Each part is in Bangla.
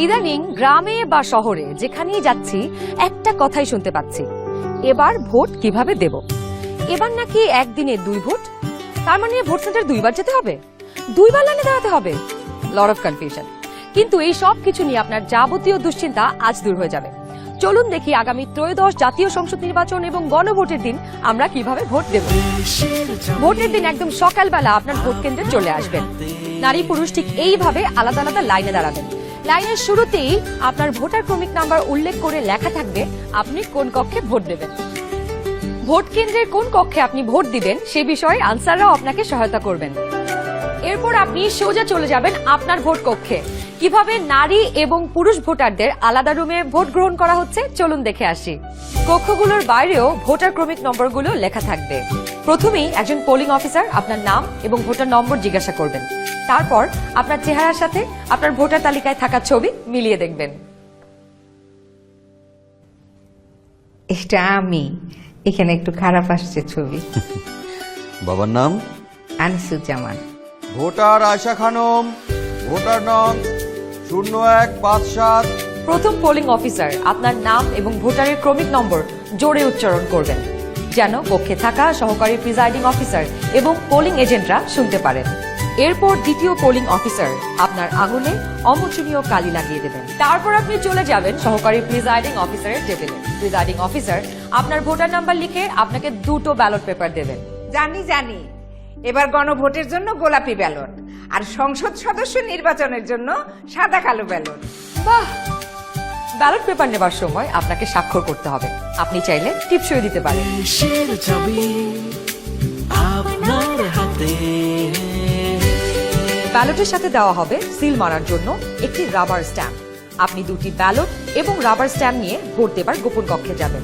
ইদানিং গ্রামে বা শহরে যেখানেই যাচ্ছি একটা কথাই শুনতে পাচ্ছি, এবার ভোট কিভাবে দেব। এবার নাকি একদিনে 2 ভোট, তার মানে ভোট সেন্টার 2বার যেতে হবে, 2বার লাইনে দাঁড়াতে হবে। Lot of confusion. কিন্তু এই সব কিছু নিয়ে আপনার যাবতীয় দুশ্চিন্তা আজ দূর হয়ে যাবে। চলুন দেখি আগামী 13 জাতীয় সংসদ নির্বাচন এবং গণভোটের দিন আমরা কিভাবে ভোট দেব। ভোটের দিন একদম সকালবেলা আপনার ভোট কেন্দ্রে চলে আসবেন। নারী পুরুষ ঠিক এইভাবে আলাদা আলাদা লাইনে দাঁড়াবেন। লাইনের শুরুতেই আপনার ভোটার ক্রমিক নাম্বার উল্লেখ করে লেখা থাকবে আপনি কোন কক্ষে ভোট দেবেন। ভোট কেন্দ্রের কোন কক্ষে আপনি ভোট দিবেন সে বিষয়ে আনসাররাও আপনাকে সহায়তা করবেন। এরপর আপনি সোজা চলে যাবেন আপনার ভোট কক্ষে। কিভাবে নারী এবং পুরুষ ভোটারদের আলাদা রুমে ভোট গ্রহণ করা হচ্ছে চলুন দেখে আসি। কক্ষগুলোর বাইরেও ভোটার ক্রমিক নম্বরগুলো লেখা থাকবে। প্রথমেই একজন পোলিং অফিসার আপনার নাম এবং ভোটার নম্বর জিজ্ঞাসা করবেন। তারপর আপনার চেহারার সাথে আপনার ভোটার তালিকায় থাকা ছবি মিলিয়ে দেখবেন। এটা আমি, এখানে একটু খারাপ আসছে ছবি। বাবার নাম আনিসুজ্জামান। ভোটার আয়শা খানম, ভোটার নং 0157। প্রথম পোলিং অফিসার আপনার নাম এবং ভোটারের ক্রমিক নম্বর জোরে উচ্চারণ করবেন, যেন কক্ষে থাকা সহকারী প্রিজাইডিং অফিসার এবং পোলিং এজেন্টরা শুনতে পারেন। এরপর দ্বিতীয় পোলিং অফিসার আপনার আঙুলে অমোচনীয় কালি লাগিয়ে দেবেন। তারপর আপনি চলে যাবেন সহকারী প্রিজাইডিং অফিসারের টেবিলে। প্রিজাইডিং অফিসার আপনার ভোটার নাম্বার লিখে আপনাকে 2টো ব্যালট পেপার দেবেন। জানি এবার গণভোটের জন্য গোলাপি ব্যালট আর সংসদ সদস্য নির্বাচনের জন্য সাদা কালো ব্যালট। বাহ! ব্যালট পেপার নেবার সময় আপনাকে স্বাক্ষর করতে হবে। আপনি চাইলে টিপসই দিতে পারেন। ব্যালটের সাথে দেওয়া হবে সিল মারার জন্য একটি রাবার স্ট্যাম্প। আপনি 2টি ব্যালট এবং রাবার স্ট্যাম্প নিয়ে ভোট দেবার গোপন কক্ষে যাবেন।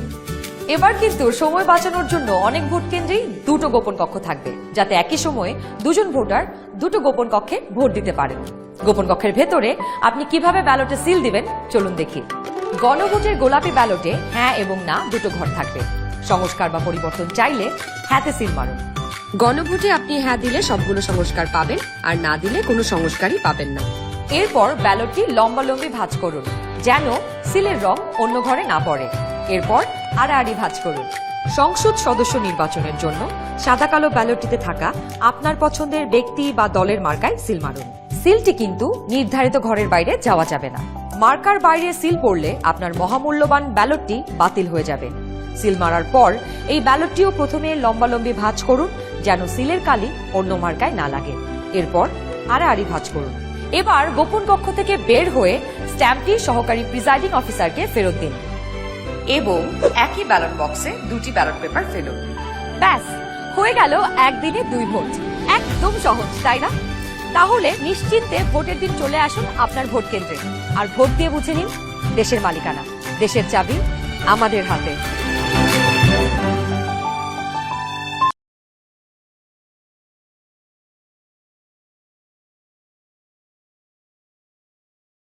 এবার কিন্তু সময় বাঁচানোর জন্য অনেক ভোট কেন্দ্রেই 2টো গোপন কক্ষ থাকবে, যাতে একই সময়ে 2জন ভোটার 2টো গোপন কক্ষে ভোট দিতে পারেন। গোপন কক্ষের ভেতরে আপনি কিভাবে ব্যালটে সিল দিবেন চলুন দেখি। গণভোটের গোলাপি ব্যালটে হ্যাঁ এবং না 2টো ঘর থাকবে। সংস্কার বা পরিবর্তন চাইলে হ্যাঁতে সিল মারুন। গণভোটে আপনি হ্যাঁ দিলে সবগুলো সংস্কার পাবেন, আর না দিলে কোনো সংস্কারই পাবেন না। এরপর ব্যালটটি লম্বালম্বি ভাঁজ করুন, যেন সিলের রং অন্য ঘরে না পড়ে। এরপর আড়াআড়ি ভাঁজ করুন। সংসদ সদস্য নির্বাচনের জন্য সাদা কালো ব্যালটটিতে থাকা আপনার পছন্দের ব্যক্তি বা দলের মার্কায় সিল মারুন। সিলটি কিন্তু নির্ধারিত ঘরের বাইরে যাওয়া যাবে না। মার্কার বাইরে সিল পড়লে আপনার মহামূল্যবান ব্যালটটি বাতিল হয়ে যাবে। সিল মারার পর এই ব্যালটটিও প্রথমে লম্বালম্বি ভাঁজ করুন, যেন সিলের কালি অন্য মার্কায় না লাগে। এরপর আড়াআড়ি ভাঁজ করুন। এবার গোপন কক্ষ থেকে বের হয়ে স্ট্যাম্পটি সহকারী প্রিজাইডিং অফিসারকে ফেরত দিন এবং একই ব্যালট বক্সে 2টি ব্যালট পেপার ফেলুন। ব্যাস, হয়ে গেল একদিনে 2 ভোট। একদম সহজ, তাই না? তাহলে নিশ্চিন্তে ভোটের দিন চলে আসুন আপনার ভোট কেন্দ্রে আর ভোট দিয়ে বুঝে নিন দেশের মালিকানা। দেশের চাবি আমাদের হাতে।